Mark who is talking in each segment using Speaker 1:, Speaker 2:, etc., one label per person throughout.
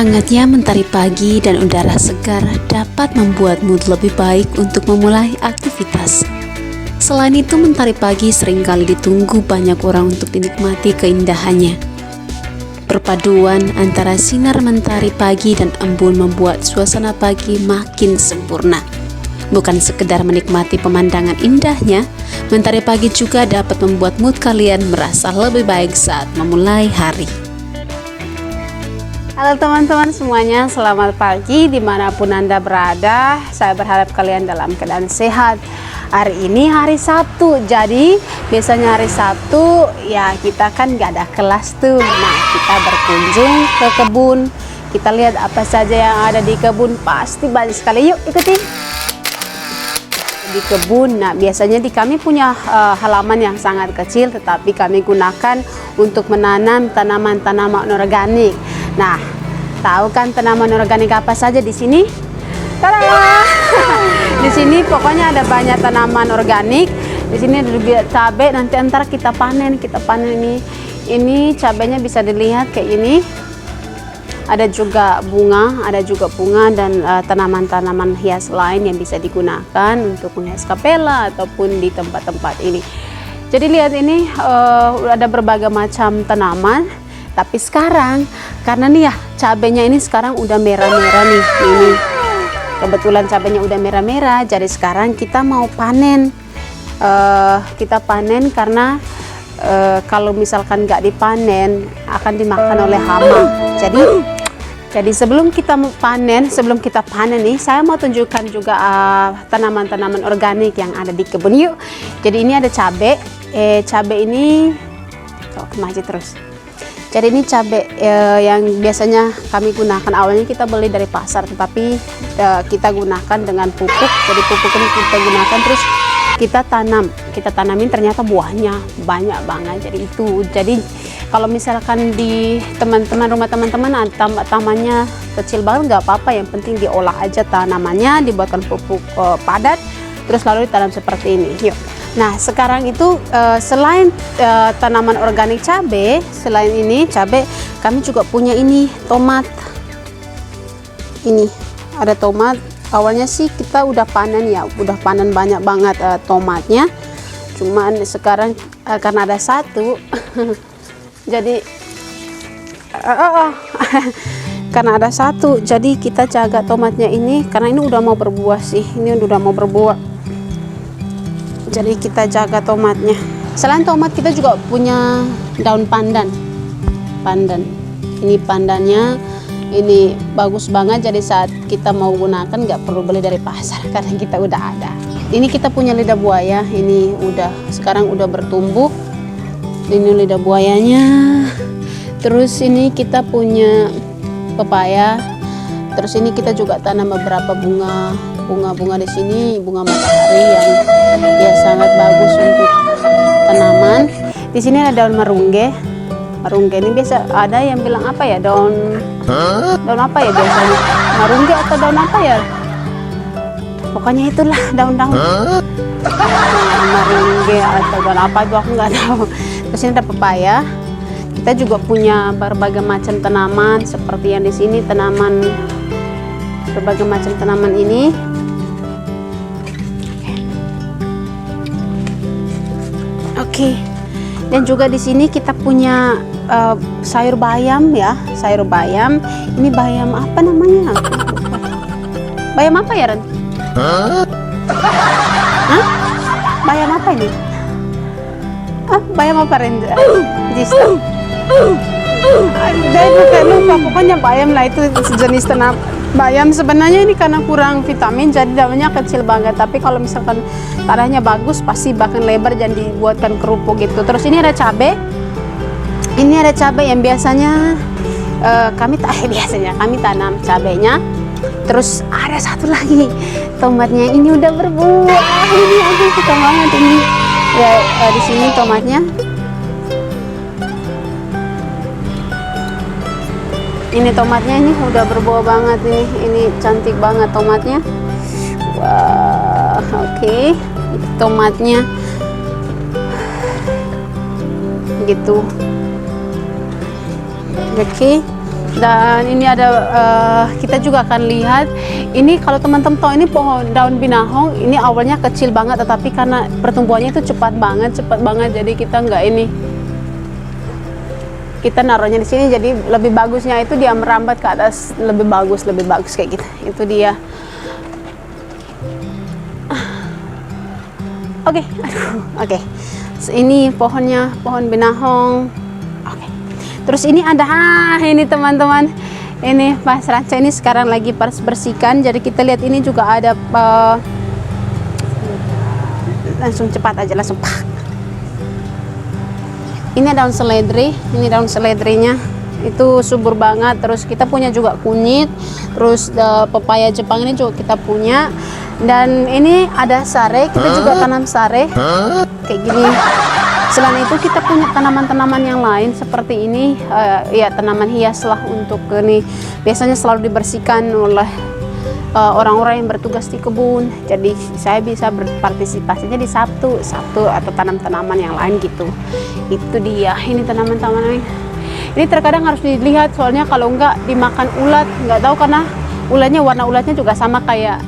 Speaker 1: Hangatnya mentari pagi dan udara segar dapat membuat mood lebih baik untuk memulai aktivitas. Selain itu, mentari pagi seringkali ditunggu banyak orang untuk dinikmati keindahannya. Perpaduan antara sinar mentari pagi dan embun membuat suasana pagi makin sempurna. Bukan sekedar menikmati pemandangan indahnya, mentari pagi juga dapat membuat mood kalian merasa lebih baik saat memulai hari. Halo teman-teman semuanya, selamat pagi dimanapun Anda berada. Saya berharap kalian dalam keadaan sehat. Hari ini hari Sabtu, jadi biasanya hari Sabtu ya kita kan gak ada kelas tuh. Nah, kita berkunjung ke kebun. Kita lihat apa saja yang ada di kebun, pasti banyak sekali. Yuk ikuti di kebun. Nah, biasanya di kami punya halaman yang sangat kecil, tetapi kami gunakan untuk menanam tanaman-tanaman organik. Nah, tahu kan tanaman organik apa saja di sini? Tada! Di sini pokoknya ada banyak tanaman organik. Di sini ada juga cabai. Nanti antara kita panen ini. Ini cabainya bisa dilihat kayak ini. Ada juga bunga dan tanaman-tanaman hias lain yang bisa digunakan untuk menghias kapela ataupun di tempat-tempat ini. Jadi lihat ini ada berbagai macam tanaman. Tapi sekarang karena nih ya cabenya ini sekarang udah merah-merah nih. Ini kebetulan cabenya udah merah-merah. Jadi sekarang kita mau panen. Kita panen karena kalau misalkan nggak dipanen akan dimakan oleh hama. Jadi sebelum kita panen nih, saya mau tunjukkan juga tanaman-tanaman organik yang ada di kebun. Yuk. Jadi ini ada cabai. Cabai ini maju terus. Jadi ini cabai yang biasanya kami gunakan. Awalnya kita beli dari pasar, tetapi kita gunakan dengan pupuk. Jadi pupuk ini kita gunakan terus kita tanamin, ternyata buahnya banyak banget. Jadi kalau misalkan di rumah teman-teman tamannya kecil banget, nggak apa-apa, yang penting diolah aja tanamannya, dibuatkan pupuk padat, terus lalu ditanam seperti ini. Yuk. Nah, sekarang itu selain tanaman organik cabai, selain ini cabai, kami juga punya ini tomat. Ini ada tomat. Awalnya sih kita udah panen banyak banget tomatnya. Cuman sekarang karena ada satu, jadi karena ada satu, jadi kita jaga tomatnya ini karena ini udah mau berbuah sih. Ini udah mau berbuah. Jadi kita jaga tomatnya. Selain tomat kita juga punya daun pandan. Ini pandannya, ini bagus banget. Jadi saat kita mau gunakan nggak perlu beli dari pasar karena kita udah ada. Ini kita punya lidah buaya. Ini sekarang udah bertumbuh. Ini lidah buayanya. Terus ini kita punya pepaya. Terus ini kita juga tanam beberapa bunga di sini, bunga matahari yang ya sangat bagus untuk tanaman. Di sini ada daun marungge. Marungge ini biasa ada yang bilang apa ya, daun apa ya biasanya? Marungge atau daun apa ya? Pokoknya itulah daun-daun. Marungge atau daun apa itu aku nggak tahu. Terus ini ada pepaya. Kita juga punya berbagai macam tanaman seperti yang di sini, berbagai macam tanaman ini. Oke. Dan juga di sini kita punya sayur bayam ya, sayur bayam. Ini bayam apa namanya? Bayam apa ya, Ren? Hah? Bayam apa ini? Bayam apa, Ren? Jista. Lupa, pokoknya bayam lah, itu sejenis tanam bayam. Sebenarnya ini karena kurang vitamin jadi daunnya kecil banget, tapi kalau misalkan tanahnya bagus pasti bahkan lebar dan dibuatkan kerupuk gitu. Terus ini ada cabai. Ini ada cabai yang biasanya kami tanam cabainya. Terus ada satu lagi tomatnya, ini udah berbuah. Ini aku suka banget ini. Ya, di sini tomatnya. Ini tomatnya ini udah berbuah banget nih. Ini cantik banget tomatnya. Wah, oke. Tomatnya gitu. Oke. Dan ini ada kita juga akan lihat ini, kalau teman-teman tahu ini pohon daun binahong ini awalnya kecil banget, tetapi karena pertumbuhannya itu cepat banget, jadi kita nggak ini, kita naruhnya di sini, jadi lebih bagusnya itu dia merambat ke atas, lebih bagus kayak gitu. Itu dia. Oke. Ini pohonnya, pohon binahong. Terus ini ada ini teman-teman, ini Mas Ranca ini sekarang lagi bersihkan. Jadi kita lihat ini juga ada langsung cepat aja, langsung pak. Ini daun seledri, ini daun seledrinya itu subur banget. Terus kita punya juga kunyit, terus pepaya Jepang ini juga kita punya. Dan ini ada sare, kita juga tanam sare kayak gini. Selain itu kita punya tanaman-tanaman yang lain seperti ini, ya tanaman hias lah untuk ini. Biasanya selalu dibersihkan oleh orang-orang yang bertugas di kebun. Jadi saya bisa berpartisipasinya di Sabtu atau tanam-tanaman yang lain gitu. Itu dia. Ini tanaman-tanaman ini terkadang harus dilihat, soalnya kalau enggak dimakan ulat, nggak tahu karena ulatnya, warna ulatnya juga sama kayak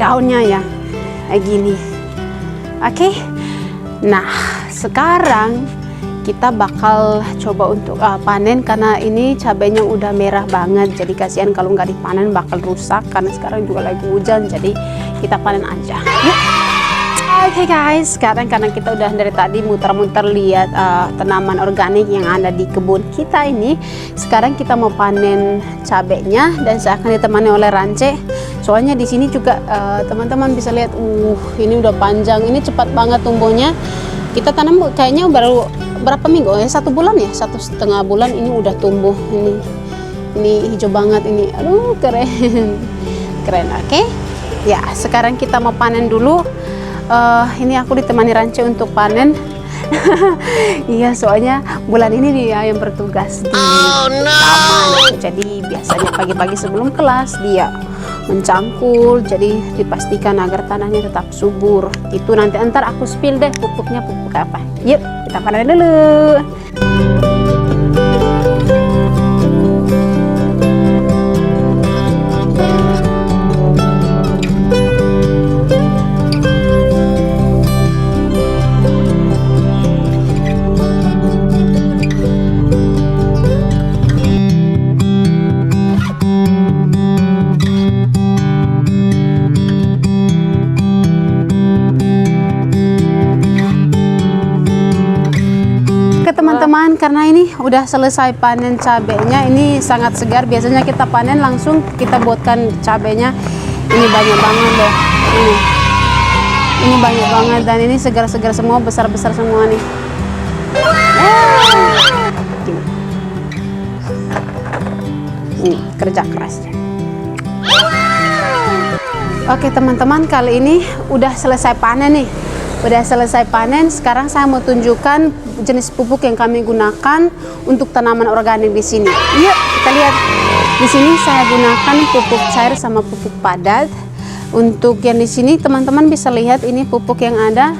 Speaker 1: daunnya ya, kayak gini. Oke. Nah, sekarang kita bakal coba untuk panen, karena ini cabenya udah merah banget. Jadi kasihan kalau nggak dipanen bakal rusak, karena sekarang juga lagi hujan. Jadi kita panen aja. Yuk. Oke guys, sekarang karena kita udah dari tadi muter-muter lihat tanaman organik yang ada di kebun kita ini, sekarang kita mau panen cabenya dan saya akan ditemani oleh Rance. Soalnya di sini juga teman-teman bisa lihat, ini udah panjang, ini cepat banget tumbuhnya. Kita tanam kayaknya baru berapa minggu ya, 1 bulan ya, 1,5 bulan ini udah tumbuh. Ini hijau banget ini, aduh keren. Oke. Ya, sekarang kita mau panen dulu. Ini aku ditemani Rance untuk panen. Iya, soalnya bulan ini dia yang bertugas di taman. Jadi biasanya pagi-pagi sebelum kelas dia mencangkul, jadi dipastikan agar tanahnya tetap subur. Itu nanti ntar aku spill deh pupuknya pupuk apa. Yuk kita panen dulu. Teman-teman, karena ini udah selesai panen cabenya, ini sangat segar. Biasanya kita panen langsung kita buatkan cabenya. Ini banyak banget loh, ini banyak banget, dan ini segar-segar semua, besar-besar semua nih. Ini kerja keras. Oke teman-teman, kali ini udah selesai panen nih. Sekarang saya mau tunjukkan jenis pupuk yang kami gunakan untuk tanaman organik di sini. Yuk, kita lihat. Di sini saya gunakan pupuk cair sama pupuk padat. Untuk yang di sini teman-teman bisa lihat ini pupuk yang ada.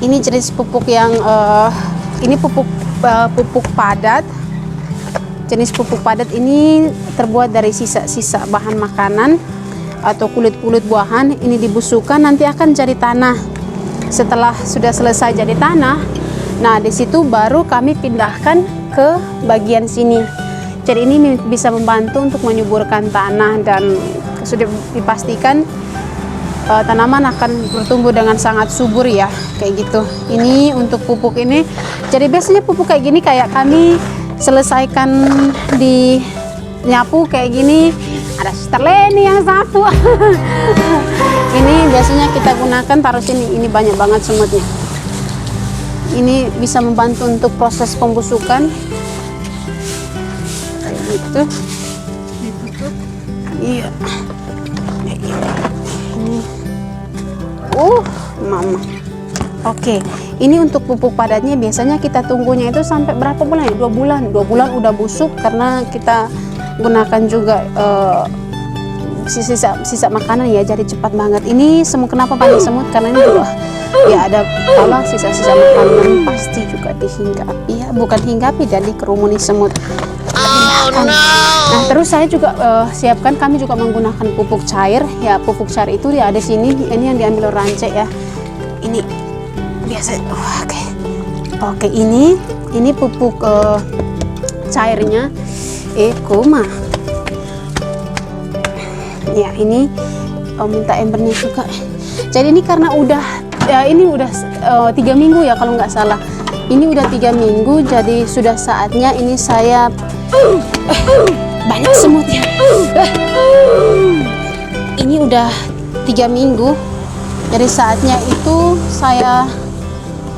Speaker 1: Ini jenis pupuk yang ini pupuk padat. Jenis pupuk padat ini terbuat dari sisa-sisa bahan makanan atau kulit-kulit buahan. Ini dibusukkan, nanti akan jadi tanah. Setelah sudah selesai jadi tanah, nah di situ baru kami pindahkan ke bagian sini. Jadi ini bisa membantu untuk menyuburkan tanah, dan sudah dipastikan tanaman akan bertumbuh dengan sangat subur ya, kayak gitu. Ini untuk pupuk ini. Jadi biasanya pupuk kayak gini kayak kami selesaikan di nyapu kayak gini, ada Sister Leni yang satu. Ini biasanya kita gunakan, taruh sini. Ini banyak banget semutnya. Ini bisa membantu untuk proses pembusukan kayak gitu. Ditutup. Iya. Mama. Oke, ini untuk pupuk padatnya biasanya kita tunggunya itu sampai berapa bulan ya? 2 bulan. 2 bulan udah busuk, karena kita gunakan juga sisa makanan ya, jadi cepat banget. Ini semut, kenapa banyak semut? Karena ini ya ada kalau sisa-sisa makanan pasti juga dihinggapi ya, bukan hinggapi, jadi kerumuni semut. Nah terus saya juga siapkan, kami juga menggunakan pupuk cair ya. Pupuk cair itu dia ada sini, ini yang diambil rancak ya, ini biasa. Oke, ini pupuk cairnya koma ya. Ini minta embernya juga. Jadi ini karena udah ya, ini udah 3 minggu ya kalau nggak salah, ini udah 3 minggu, jadi sudah saatnya ini saya banyak semut ya. Ini udah 3 minggu, jadi saatnya itu saya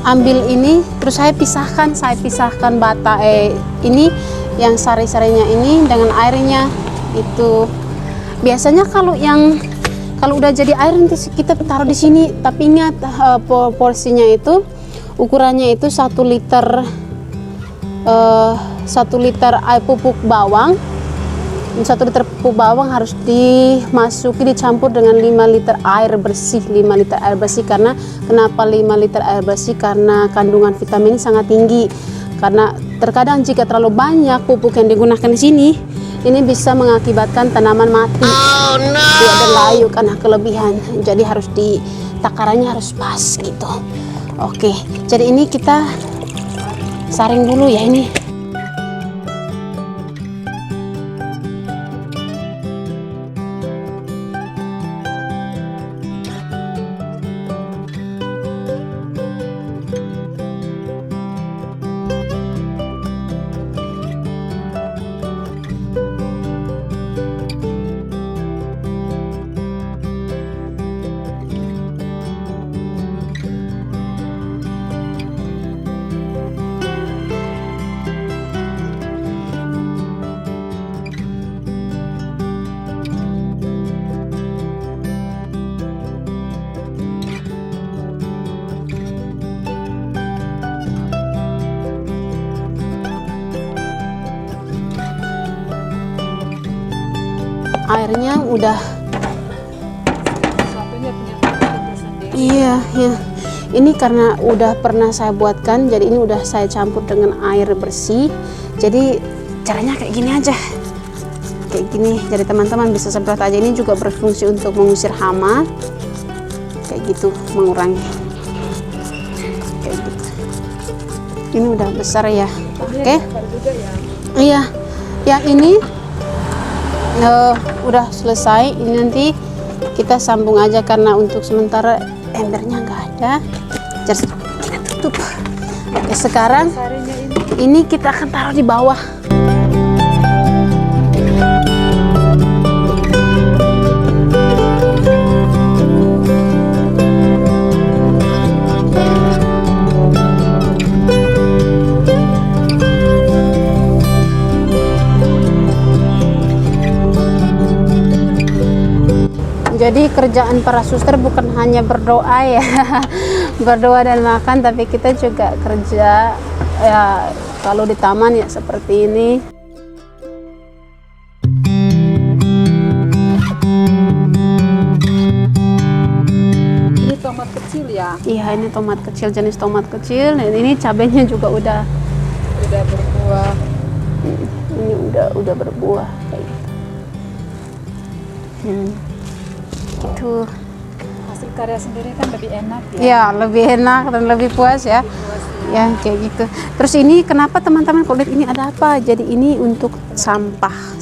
Speaker 1: ambil ini, terus saya pisahkan bata ini yang sari-sarinya ini dengan airnya itu. Biasanya kalau udah jadi air nanti kita taruh di sini, tapi ingat porsinya itu ukurannya itu 1 liter 1 liter air pupuk bawang. 1 liter pupuk bawang harus dicampur dengan 5 liter air bersih. 5 liter air bersih, karena kenapa 5 liter air bersih? Karena kandungan vitamin ini sangat tinggi. Karena terkadang jika terlalu banyak pupuk yang digunakan di sini, ini bisa mengakibatkan tanaman mati. Dia ada layu karena kelebihan. Jadi harus takarannya harus pas gitu. Oke, jadi ini kita saring dulu ya ini. Airnya udah iya ya, ini karena udah pernah saya buatkan, jadi ini udah saya campur dengan air bersih. Jadi caranya kayak gini aja, kayak gini. Jadi teman-teman bisa semprot aja. Ini juga berfungsi untuk mengusir hama kayak gitu, mengurangi kayak gitu. Ini udah besar ya. Oke. Iya, yang ini udah selesai. Ini nanti kita sambung aja, karena untuk sementara embernya nggak ada, jadi kita tutup. Oke, sekarang ini kita akan taruh di bawah. Jadi kerjaan para suster bukan hanya berdoa ya, berdoa dan makan, tapi kita juga kerja ya. Kalau di taman ya seperti ini.
Speaker 2: Ini tomat kecil ya?
Speaker 1: Iya, ini tomat kecil, jenis tomat kecil. Dan ini cabenya juga udah
Speaker 2: berbuah.
Speaker 1: Ini udah berbuah kayak gitu. Gitu.
Speaker 2: Hasil karya sendiri kan lebih enak ya?
Speaker 1: Ya, lebih enak dan lebih puas ya. Ya, kayak gitu. Terus ini kenapa teman-teman kalau lihat ini ada apa? Jadi ini untuk sampah.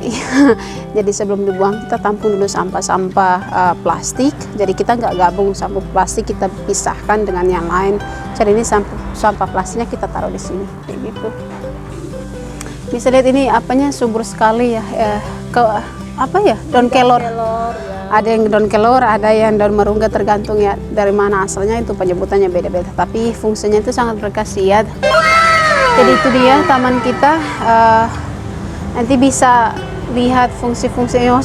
Speaker 1: Iya. Jadi sebelum dibuang kita tampung dulu sampah-sampah plastik. Jadi kita nggak gabung sampah plastik, kita pisahkan dengan yang lain. Jadi ini sampah plastiknya kita taruh di sini kayak gitu. Bisa lihat ini apanya subur sekali ya. Daun kelor ya. Ada yang daun kelor, ada yang daun merungga, tergantung ya dari mana asalnya, itu penyebutannya beda-beda, tapi fungsinya itu sangat berkhasiat. Jadi itu dia taman kita. Nanti bisa lihat fungsi-fungsinya.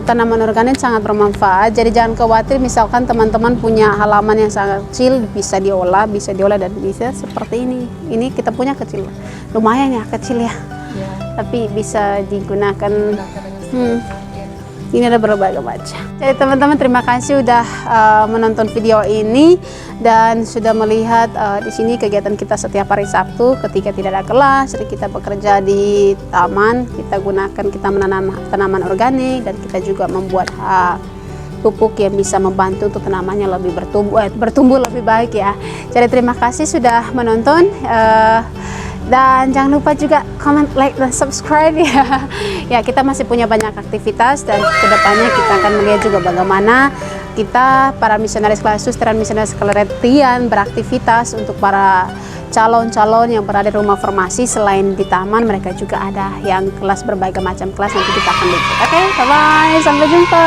Speaker 1: Tanaman organik sangat bermanfaat, jadi jangan khawatir misalkan teman-teman punya halaman yang sangat kecil, bisa diolah dan bisa seperti ini. Ini kita punya kecil, lumayan ya kecil ya. Tapi bisa digunakan. Ini ada berbagai macam. Jadi teman-teman terima kasih udah menonton video ini dan sudah melihat di sini kegiatan kita setiap hari Sabtu ketika tidak ada kelas. Jadi kita bekerja di taman, kita menanam tanaman organik dan kita juga membuat pupuk yang bisa membantu untuk tanamannya lebih bertumbuh lebih baik ya. Jadi terima kasih sudah menonton. Dan jangan lupa juga comment, like, dan subscribe ya. Ya, kita masih punya banyak aktivitas dan kedepannya kita akan melihat juga bagaimana kita para misionaris kelas suster dan misionaris keletian beraktivitas untuk para calon-calon yang berada di rumah formasi. Selain di taman, mereka juga ada yang kelas berbagai macam kelas, nanti kita akan lihat. Oke, bye-bye, sampai jumpa.